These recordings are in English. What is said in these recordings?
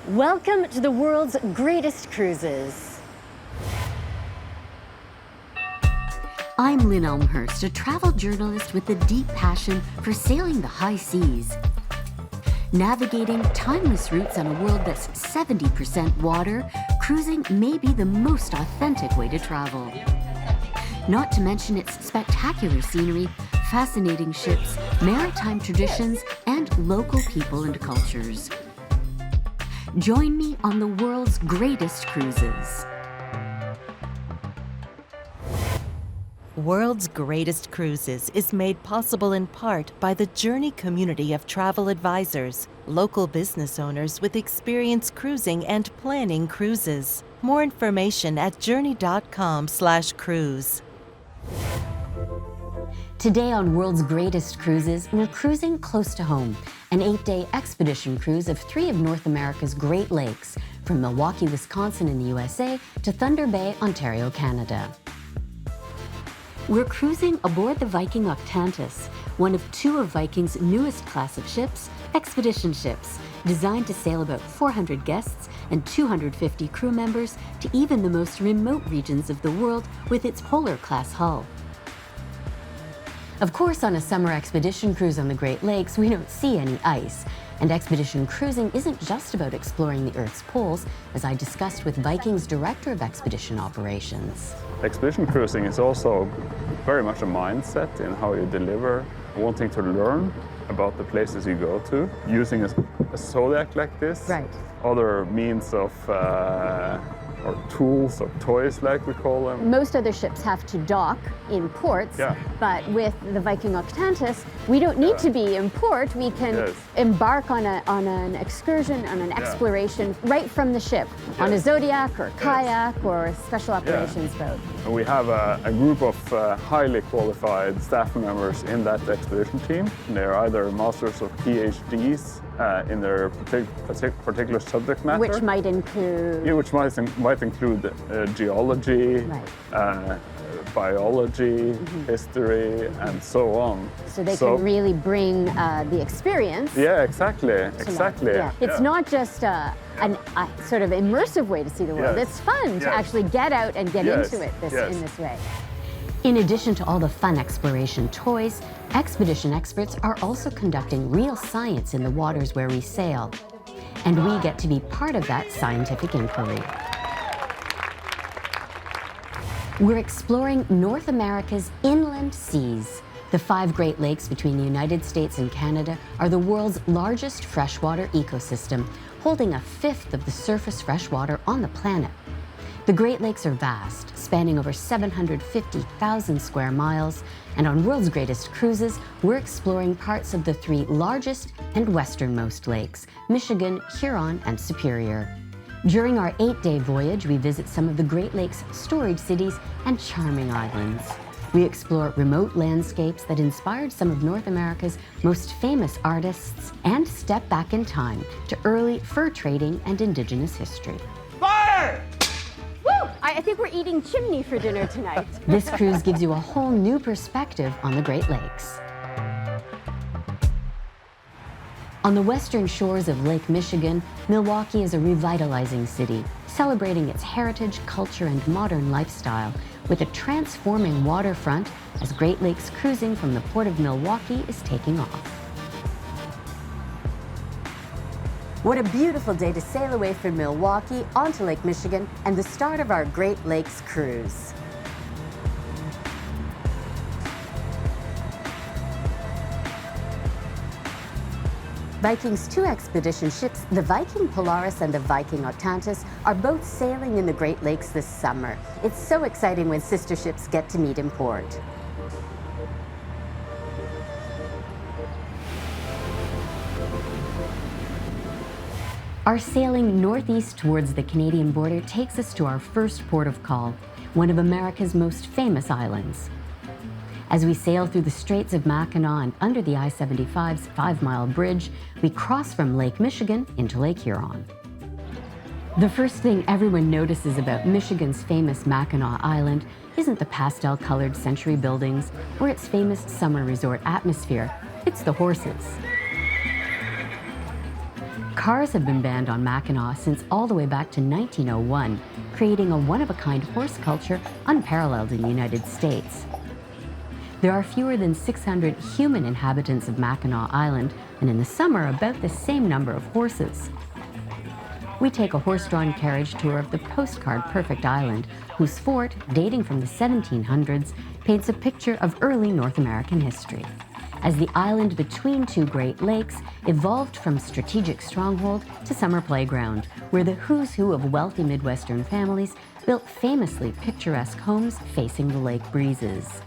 Welcome to the world's greatest cruises. I'm Lynn Elmhirst, a travel journalist with a deep passion for sailing the high seas. Navigating timeless routes on a world that's 70% water, cruising may be the most authentic way to travel. Not to mention its spectacular scenery, fascinating ships, maritime traditions, and local people and cultures. Join me on the world's greatest cruises. World's Greatest Cruises is made possible in part by the Journey community of travel advisors, local business owners with experience cruising and planning cruises. More information at journey.com/cruise. Today on World's Greatest Cruises, we're cruising close to home, an 8-day expedition cruise of 3 of North America's Great Lakes, from Milwaukee, Wisconsin in the USA to Thunder Bay, Ontario, Canada. We're cruising aboard the Viking Octantis, one of 2 of Viking's newest class of ships, expedition ships, designed to sail about 400 guests and 250 crew members to even the most remote regions of the world with its polar-class hull. Of course, on a summer expedition cruise on the Great Lakes, we don't see any ice. And expedition cruising isn't just about exploring the Earth's poles, as I discussed with Viking's Director of Expedition Operations. Expedition cruising is also very much a mindset in how you deliver, wanting to learn about the places you go to, using a Zodiac like this. Right. Other means of, or tools or toys like we call them. Most other ships have to dock in ports, but with the Viking Octantis, we don't need to be in port. We can embark on an excursion, on an exploration right from the ship, on a Zodiac or kayak or a special operations boat. And we have a group of highly qualified staff members in that expedition team. They're either masters or PhDs in their particular subject matter. Which might include? Yeah, which might include geology, biology, history, and so on. So they can really bring the experience. Yeah, exactly. It's not just a sort of immersive way to see the world. It's fun to actually get out and get into it in this way. In addition to all the fun exploration toys, expedition experts are also conducting real science in the waters where we sail. And we get to be part of that scientific inquiry. We're exploring North America's inland seas. The 5 Great Lakes between the United States and Canada are the world's largest freshwater ecosystem, holding 1/5 of the surface freshwater on the planet. The Great Lakes are vast, spanning over 750,000 square miles, and on World's Greatest Cruises, we're exploring parts of the 3 largest and westernmost lakes, Michigan, Huron, and Superior. During our 8-day voyage, we visit some of the Great Lakes' storied cities and charming islands. We explore remote landscapes that inspired some of North America's most famous artists and step back in time to early fur trading and Indigenous history. Fire! I think we're eating chimney for dinner tonight. This cruise gives you a whole new perspective on the Great Lakes. On the western shores of Lake Michigan, Milwaukee is a revitalizing city, celebrating its heritage, culture, and modern lifestyle, with a transforming waterfront as Great Lakes cruising from the port of Milwaukee is taking off. What a beautiful day to sail away from Milwaukee onto Lake Michigan and the start of our Great Lakes cruise. Viking's 2 expedition ships, the Viking Polaris and the Viking Octantis, are both sailing in the Great Lakes this summer. It's so exciting when sister ships get to meet in port. Our sailing northeast towards the Canadian border takes us to our first port of call, one of America's most famous islands. As we sail through the Straits of Mackinac and under the I-75's 5-mile bridge, we cross from Lake Michigan into Lake Huron. The first thing everyone notices about Michigan's famous Mackinac Island isn't the pastel-colored century buildings or its famous summer resort atmosphere. It's the horses. Cars have been banned on Mackinac since all the way back to 1901, creating a one-of-a-kind horse culture unparalleled in the United States. There are fewer than 600 human inhabitants of Mackinac Island, and in the summer, about the same number of horses. We take a horse-drawn carriage tour of the postcard-perfect island, whose fort, dating from the 1700s, paints a picture of early North American history, as the island between two Great Lakes evolved from strategic stronghold to summer playground, where the who's who of wealthy Midwestern families built famously picturesque homes facing the lake breezes.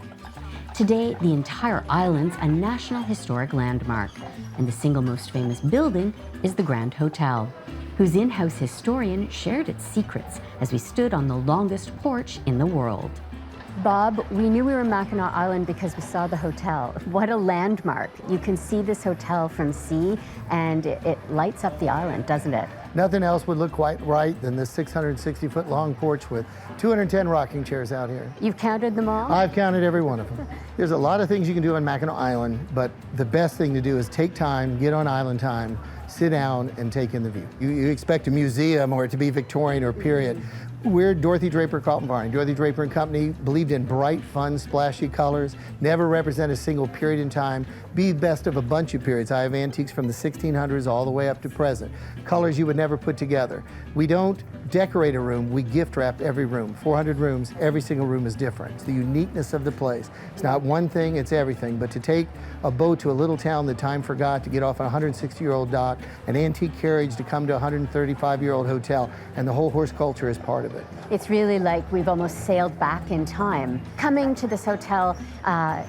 Today, the entire island's a National Historic Landmark, and the single most famous building is the Grand Hotel, whose in-house historian shared its secrets as we stood on the longest porch in the world. Bob, we knew we were Mackinac Island because we saw the hotel. What a landmark. You can see this hotel from sea, and it lights up the island, doesn't it? Nothing else would look quite right than this 660-foot long porch with 210 rocking chairs out here. You've counted them all? I've counted every one of them. There's a lot of things you can do on Mackinac Island, but the best thing to do is take time, get on island time, sit down and take in the view. You expect a museum or it to be Victorian or period. We're Dorothy Draper Carlton Barney. Dorothy Draper and Company believed in bright, fun, splashy colors, never represent a single period in time, be best of a bunch of periods. I have antiques from the 1600s all the way up to present. Colors you would never put together. We don't decorate a room, we gift wrap every room. 400 rooms, every single room is different. It's the uniqueness of the place. It's not one thing, it's everything. But to take a boat to a little town that time forgot, to get off a 160-year-old dock, an antique carriage to come to a 135-year-old hotel, and the whole horse culture is part of it. It's really like we've almost sailed back in time. Coming to this hotel,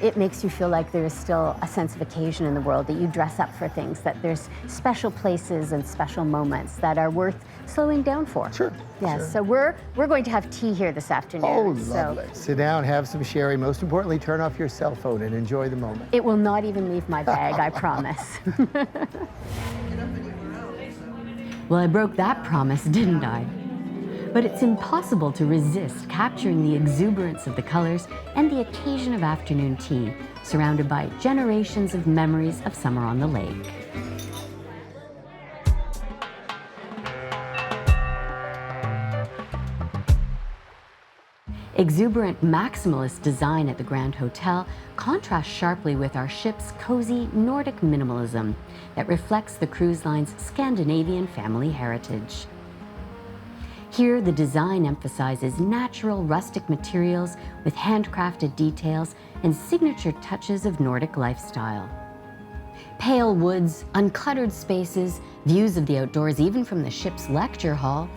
it makes you feel like there is still a sense of occasion in the world, that you dress up for things, that there's special places and special moments that are worth slowing down for. Sure. Yes, sure. so we're going to have tea here this afternoon. Oh, lovely. Sit down, have some sherry. Most importantly, turn off your cell phone and enjoy the moment. It will not even leave my bag, I promise. Well, I broke that promise, didn't I? But it's impossible to resist capturing the exuberance of the colors and the occasion of afternoon tea, surrounded by generations of memories of summer on the lake. Exuberant maximalist design at the Grand Hotel contrasts sharply with our ship's cozy Nordic minimalism that reflects the cruise line's Scandinavian family heritage. Here, the design emphasizes natural rustic materials with handcrafted details and signature touches of Nordic lifestyle. Pale woods, uncluttered spaces, views of the outdoors even from the ship's lecture hall,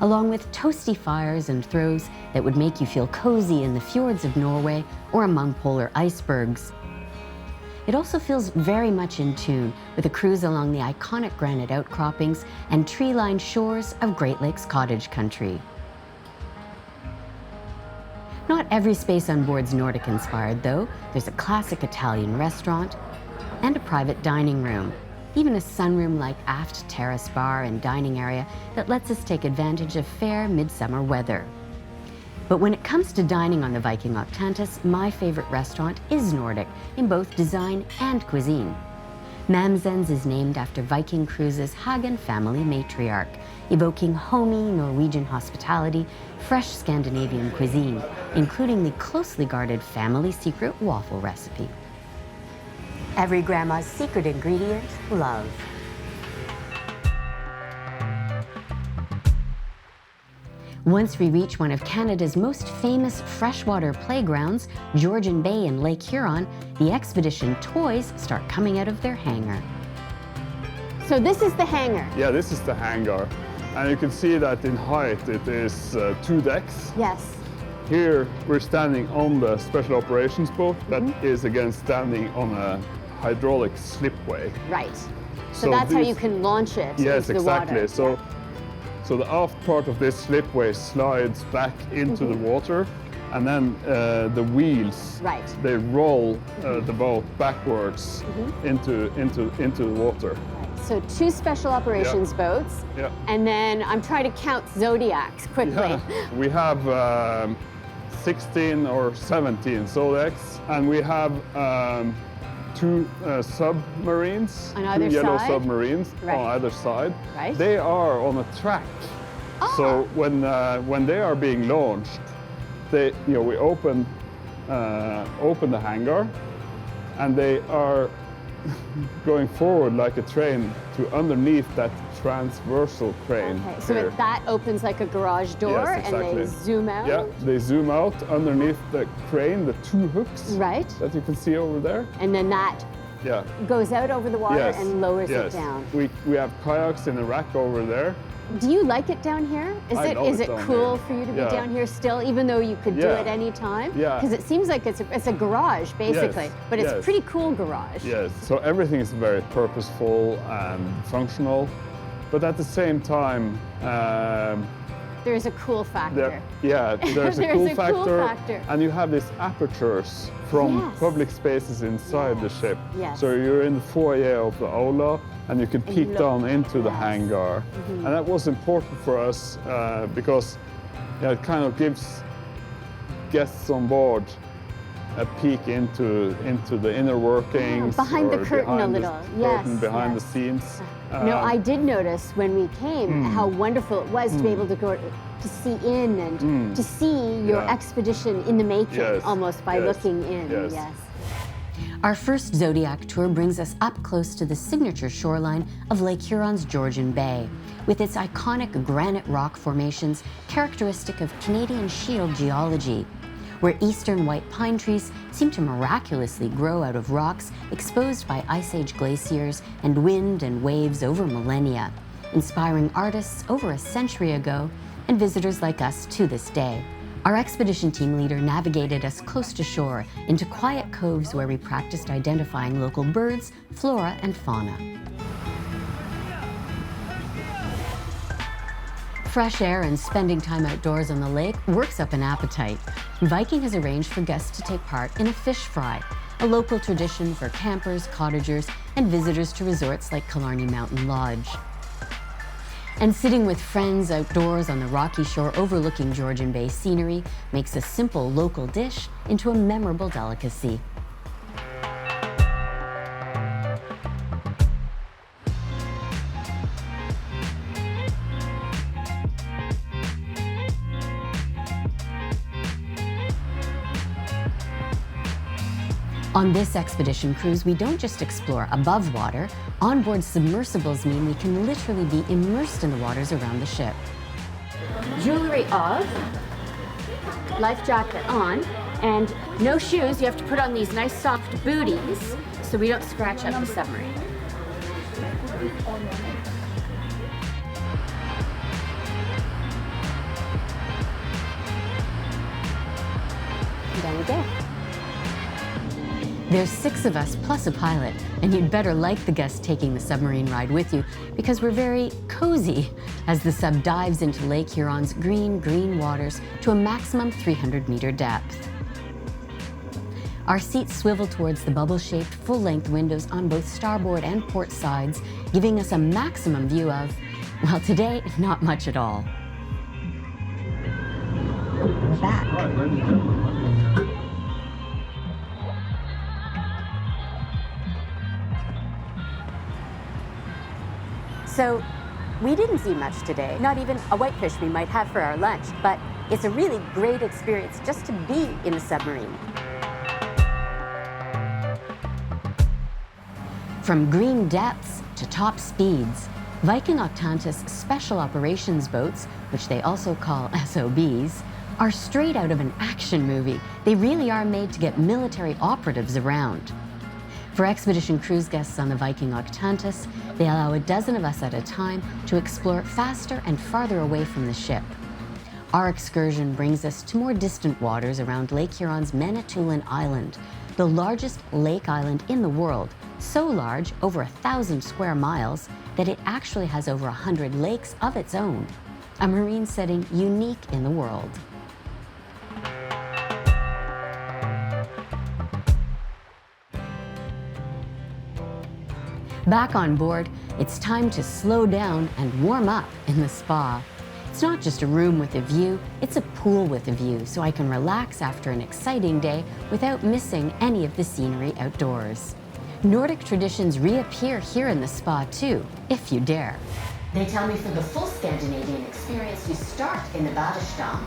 along with toasty fires and throws that would make you feel cozy in the fjords of Norway or among polar icebergs. It also feels very much in tune with a cruise along the iconic granite outcroppings and tree-lined shores of Great Lakes cottage country. Not every space on board's Nordic inspired, though. There's a classic Italian restaurant and a private dining room, even a sunroom-like aft terrace bar and dining area that lets us take advantage of fair midsummer weather. But when it comes to dining on the Viking Octantis, my favorite restaurant is Nordic in both design and cuisine. Mamsen's is named after Viking Cruises' Hagen family matriarch, evoking homey Norwegian hospitality, fresh Scandinavian cuisine, including the closely guarded family secret waffle recipe. Every grandma's secret ingredient, love. Once we reach one of Canada's most famous freshwater playgrounds, Georgian Bay in Lake Huron, the expedition toys start coming out of their hangar. So this is the hangar? Yeah, this is the hangar. And you can see that in height it is 2 decks. Yes. Here we're standing on the special operations boat that is again standing on a hydraulic slipway. Right. So that's how you can launch it into the water. Yes, exactly. So the aft part of this slipway slides back into the water, and then the wheels, they roll the boat backwards into the water. So 2 special operations boats, and then I'm trying to count Zodiacs quickly. Yeah. We have 16 or 17 Zodiacs, and we have two submarines, on two either yellow side? submarines Right. on either side. Right. They are on a track. So when they are being launched, we open the hangar, and they are going forward like a train to underneath that transversal crane. Okay, so here. that opens like a garage door, Yes, exactly. and they zoom out? Yeah, they zoom out underneath the crane, the two hooks Right. that you can see over there. And then that Yeah. goes out over the water Yes. and lowers yes. it down. We have kayaks in a rack over there. Do you like it down here? Is I love it it down cool here. for you to be Yeah. down here still, even though you could do Yeah. it any time? Yeah. Because it seems like it's a garage, basically, Yes. but it's a Yes. pretty cool garage. Yes, so everything is very purposeful and functional, but at the same time, There's a cool factor. there's a There's cool a cool factor, factor. and you have these apertures from Yes. public spaces inside the ship. Yes. So you're in the foyer of the Ola, and you can peek look- down into the yes. hangar, and that was important for us because it kind of gives guests on board a peek into the inner workings, behind the or curtain a behind the little. Yes, curtain, behind yes. the scenes. No, I did notice when we came how wonderful it was to be able to go to see in and to see your Yeah. expedition in the making, Yes, almost by yes, looking in. yes. Our first Zodiac tour brings us up close to the signature shoreline of Lake Huron's Georgian Bay, with its iconic granite rock formations characteristic of Canadian shield geology, where eastern white pine trees seem to miraculously grow out of rocks exposed by Ice Age glaciers and wind and waves over millennia, inspiring artists over a century ago and visitors like us to this day. Our expedition team leader navigated us close to shore into quiet coves where we practiced identifying local birds, flora, and fauna. Fresh air and spending time outdoors on the lake works up an appetite. Viking has arranged for guests to take part in a fish fry, a local tradition for campers, cottagers, and visitors to resorts like Killarney Mountain Lodge. And sitting with friends outdoors on the rocky shore overlooking Georgian Bay scenery makes a simple local dish into a memorable delicacy. On this expedition cruise, we don't just explore above water. Onboard submersibles mean we can literally be immersed in the waters around the ship. Jewelry off, life jacket on, and no shoes. You have to put on these nice soft booties so we don't scratch up the submarine. And down we go. There's 6 of us plus a pilot, and you'd better like the guests taking the submarine ride with you because we're very cozy as the sub dives into Lake Huron's green waters to a maximum 300-meter depth. Our seats swivel towards the bubble-shaped full-length windows on both starboard and port sides, giving us a maximum view of, well, today, not much at all. We're back. So we didn't see much today, not even a whitefish we might have for our lunch, but it's a really great experience just to be in a submarine. From green depths to top speeds, Viking Octantis special operations boats, which they also call SOBs, are straight out of an action movie. They really are made to get military operatives around. For expedition cruise guests on the Viking Octantis, they allow a dozen of us at a time to explore faster and farther away from the ship. Our excursion brings us to more distant waters around Lake Huron's Manitoulin Island, the largest lake island in the world, so large, over 1,000 square miles, that it actually has over 100 lakes of its own, a marine setting unique in the world. Back on board, it's time to slow down and warm up in the spa. It's not just a room with a view, it's a pool with a view, so I can relax after an exciting day without missing any of the scenery outdoors. Nordic traditions reappear here in the spa too, if you dare. They tell me for the full Scandinavian experience, you start in the badestam.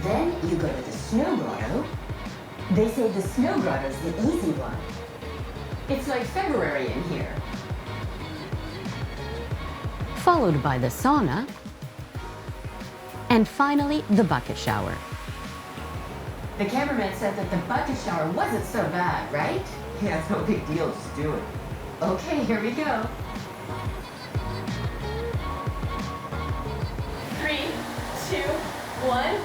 Then you go to the snow grotto. They say the snow grotto is the easy one. It's like February in here. Followed by the sauna. And finally, the bucket shower. The cameraman said that the bucket shower wasn't so bad, right? Yeah, it's no big deal, just do it. Okay, here we go. 3, 2, 1.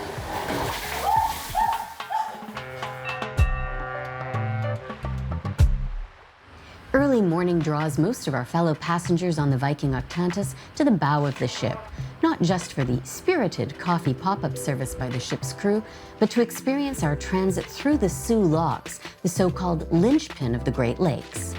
Early morning draws most of our fellow passengers on the Viking Octantis to the bow of the ship, not just for the spirited coffee pop-up service by the ship's crew, but to experience our transit through the Soo Locks, the so-called linchpin of the Great Lakes.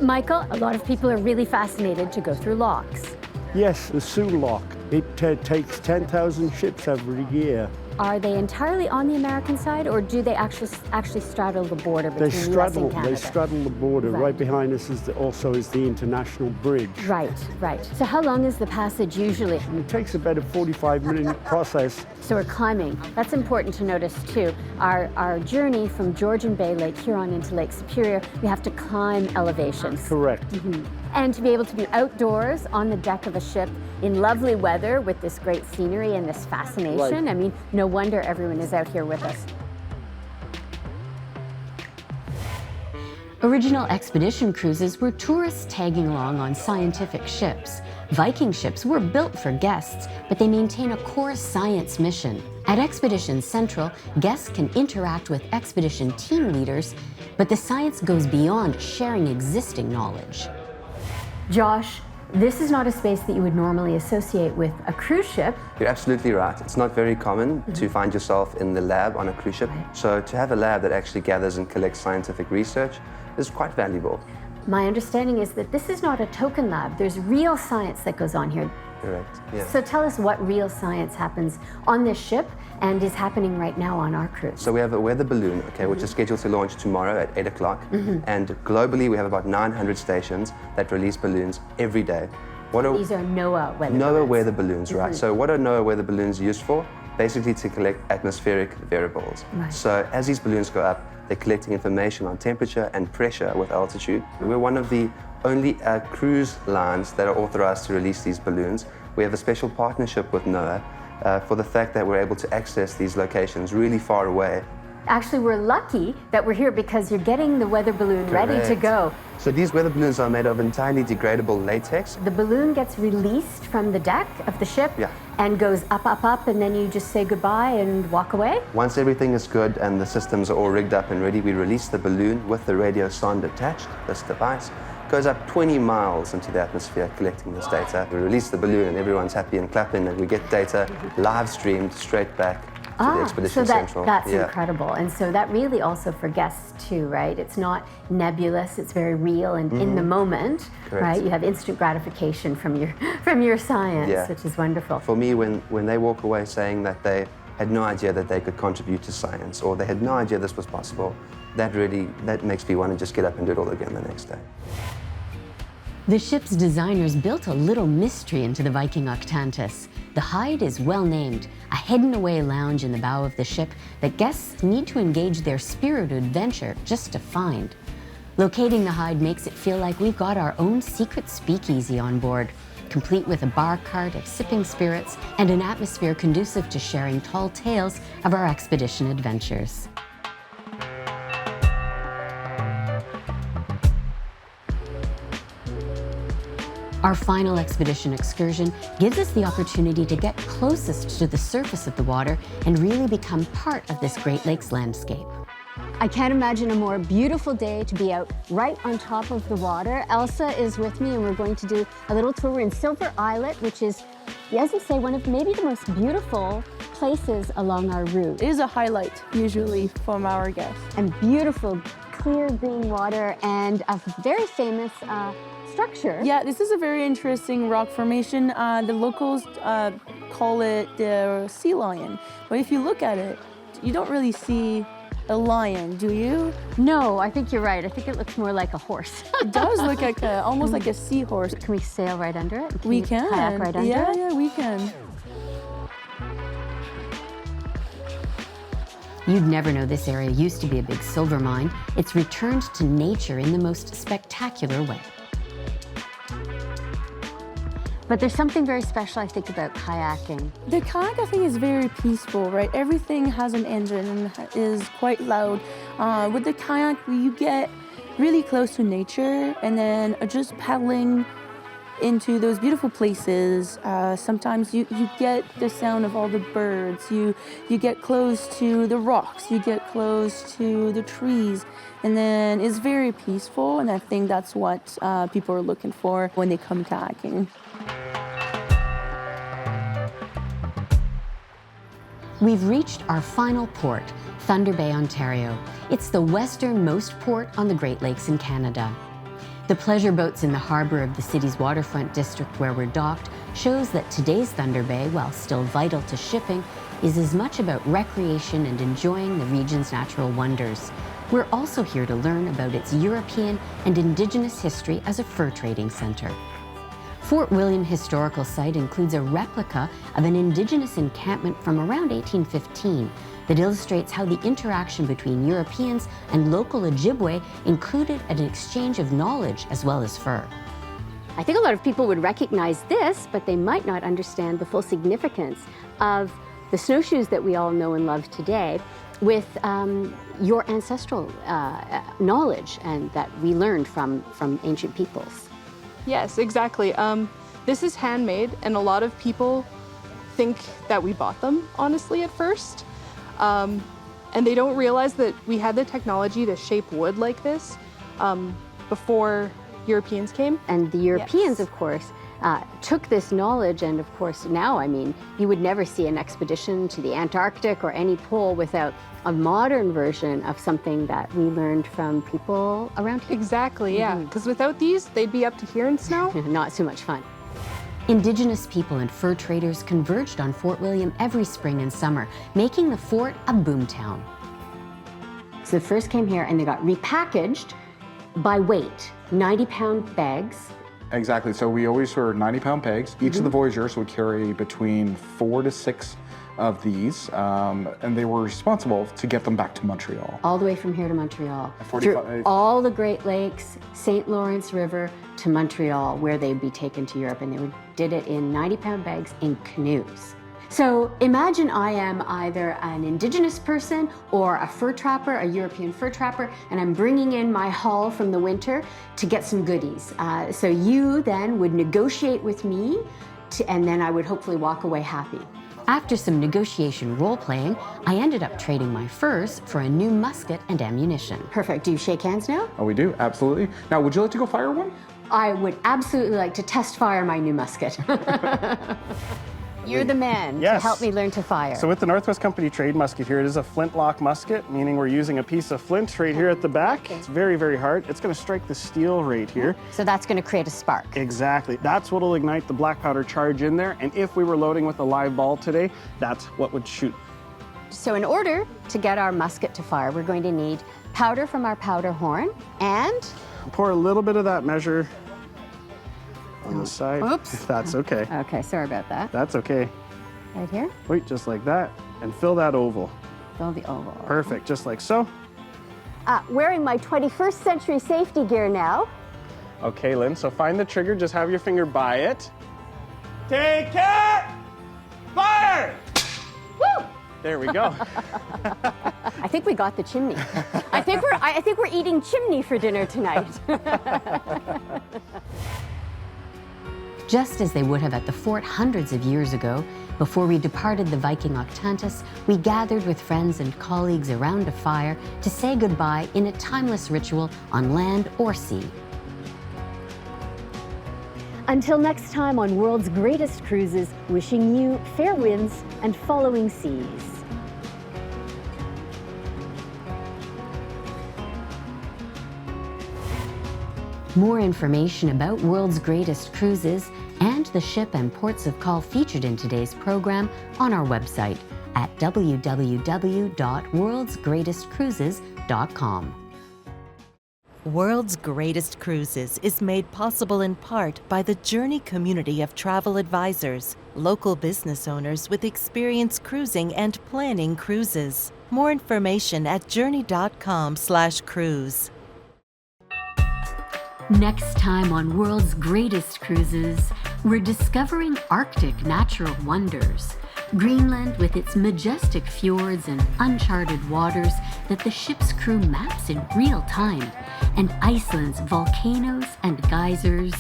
Michael, a lot of people are really fascinated to go through locks. Yes, the Soo Lock. It takes 10,000 ships every year. Are they entirely on the American side, or do they actually straddle the border between US and Canada? They straddle the border. Right behind us is the international bridge. Right, right. So how long is the passage usually? It takes about a 45-minute process. So we're climbing. That's important to notice too. Our journey from Georgian Bay, Lake Huron into Lake Superior, we have to climb elevations. Correct. And to be able to be outdoors on the deck of a ship in lovely weather with this great scenery and this fascination. Right. I mean, no wonder everyone is out here with us. Original expedition cruises were tourists tagging along on scientific ships. Viking ships were built for guests, but they maintain a core science mission. At Expedition Central, guests can interact with expedition team leaders, but the science goes beyond sharing existing knowledge. Josh, this is not a space that you would normally associate with a cruise ship. You're absolutely right. It's not very common to find yourself in the lab on a cruise ship. So to have a lab that actually gathers and collects scientific research is quite valuable. My understanding is that this is not a token lab. There's real science that goes on here. Correct, yeah. So tell us what real science happens on this ship and is happening right now on our cruise. So we have a weather balloon, which is scheduled to launch tomorrow at 8 o'clock. And globally, we have about 900 stations that release balloons every day. These are NOAA weather balloons. NOAA weather balloons, right. So what are NOAA weather balloons used for? Basically to collect atmospheric variables. Right. So as these balloons go up, they're collecting information on temperature and pressure with altitude. We're one of the only cruise lines that are authorized to release these balloons. We have a special partnership with NOAA for the fact that we're able to access these locations really far away. Actually, we're lucky that we're here because you're getting the weather balloon ready to go. So these weather balloons are made of entirely degradable latex. The balloon gets released from the deck of the ship and goes up, up, up, and then you just say goodbye and walk away? Once everything is good and the systems are all rigged up and ready, we release the balloon with the radio sonde attached. This device goes up 20 miles into the atmosphere collecting this data. We release the balloon and everyone's happy and clapping, and we get data live streamed straight back to the Expedition Central. That's incredible. And so that really also for guests too, right? It's not nebulous, it's very real and in the moment, right? You have instant gratification from your science, which is wonderful. For me, when they walk away saying that they had no idea that they could contribute to science, or they had no idea this was possible, that makes me want to just get up and do it all again the next day. The ship's designers built a little mystery into the Viking Octantis. The hide is well named, a hidden-away lounge in the bow of the ship that guests need to engage their spirit of adventure just to find. Locating the hide makes it feel like we've got our own secret speakeasy on board, complete with a bar cart of sipping spirits and an atmosphere conducive to sharing tall tales of our expedition adventures. Our final expedition excursion gives us the opportunity to get closest to the surface of the water and really become part of this Great Lakes landscape. I can't imagine a more beautiful day to be out right on top of the water. Elsa is with me and we're going to do a little tour. We're in Silver Islet, which is, as you say, one of maybe the most beautiful places along our route. It is a highlight, usually, from our guests. And beautiful, clear green water and a very famous structure. Yeah, this is a very interesting rock formation. The locals call it the sea lion. But if you look at it, you don't really see a lion, do you? No, I think you're right. I think it looks more like a horse. It does look like almost like a seahorse. Can we sail right under it? We can. Kayak right under yeah, it? Yeah, we can. You'd never know this area used to be a big silver mine. It's returned to nature in the most spectacular way. But there's something very special, I think, about kayaking. The kayak, I think, is very peaceful, right? Everything has an engine and is quite loud. With the kayak, you get really close to nature and then just paddling into those beautiful places. Sometimes you get the sound of all the birds. You get close to the rocks. You get close to the trees. And then it's very peaceful, and I think that's what people are looking for when they come kayaking. We've reached our final port, Thunder Bay, Ontario. It's the westernmost port on the Great Lakes in Canada. The pleasure boats in the harbor of the city's waterfront district where we're docked shows that today's Thunder Bay, while still vital to shipping, is as much about recreation and enjoying the region's natural wonders. We're also here to learn about its European and Indigenous history as a fur trading center. Fort William Historical Site includes a replica of an Indigenous encampment from around 1815 that illustrates how the interaction between Europeans and local Ojibwe included an exchange of knowledge as well as fur. I think a lot of people would recognize this, but they might not understand the full significance of the snowshoes that we all know and love today with your ancestral knowledge and that we learned from ancient peoples. Yes, exactly. This is handmade, and a lot of people think that we bought them, honestly, at first. And they don't realize that we had the technology to shape wood like this before Europeans came. And the Europeans, of course, took this knowledge, and of course now, I mean, you would never see an expedition to the Antarctic or any pole without a modern version of something that we learned from people around here. Exactly, yeah, because without these, they'd be up to here in snow. Not so much fun. Indigenous people and fur traders converged on Fort William every spring and summer, making the fort a boomtown. So they first came here and they got repackaged by weight, 90-pound bags. Exactly, so we always were 90-pound pegs. Each of the Voyageurs would carry between 4 to 6 of these, and they were responsible to get them back to Montreal. All the way from here to Montreal. Through all the Great Lakes, St. Lawrence River to Montreal, where they'd be taken to Europe, and they did it in 90-pound bags in canoes. So imagine I am either an Indigenous person or a fur trapper, a European fur trapper, and I'm bringing in my haul from the winter to get some goodies. So you then would negotiate with me, and then I would hopefully walk away happy. After some negotiation role-playing, I ended up trading my furs for a new musket and ammunition. Perfect. Do you shake hands now? Oh, we do, absolutely. Now, would you like to go fire one? I would absolutely like to test fire my new musket. You're the man to help me learn to fire. So with the Northwest Company trade musket here, it is a flintlock musket, meaning we're using a piece of flint right here at the back. It's very, very hard. It's going to strike the steel right here. So that's going to create a spark. Exactly. That's what will ignite the black powder charge in there. And if we were loading with a live ball today, that's what would shoot. So in order to get our musket to fire, we're going to need powder from our powder horn and... Pour a little bit of that measure on the side. Oops. If that's okay. Okay, sorry about that. That's okay. Right here? Wait, just like that. And fill that oval. Fill the oval. Perfect, just like so. Wearing my 21st century safety gear now. Okay, Lynn, so find the trigger, just have your finger by it. Take care! Fire! Woo! There we go. I think we got the chimney. I think we're eating chimney for dinner tonight. Just as they would have at the fort hundreds of years ago, before we departed the Viking Octantis, we gathered with friends and colleagues around a fire to say goodbye in a timeless ritual on land or sea. Until next time on World's Greatest Cruises, wishing you fair winds and following seas. More information about World's Greatest Cruises and the ship and ports of call featured in today's program on our website, at www.worldsgreatestcruises.com. World's Greatest Cruises is made possible in part by the Journey community of travel advisors, local business owners with experience cruising and planning cruises. More information at journey.com/cruise. Next time on World's Greatest Cruises, we're discovering Arctic natural wonders. Greenland with its majestic fjords and uncharted waters that the ship's crew maps in real time, and Iceland's volcanoes and geysers,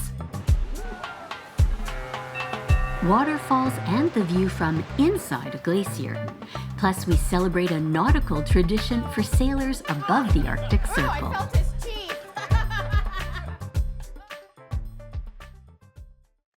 waterfalls, and the view from inside a glacier. Plus, we celebrate a nautical tradition for sailors above the Arctic Circle.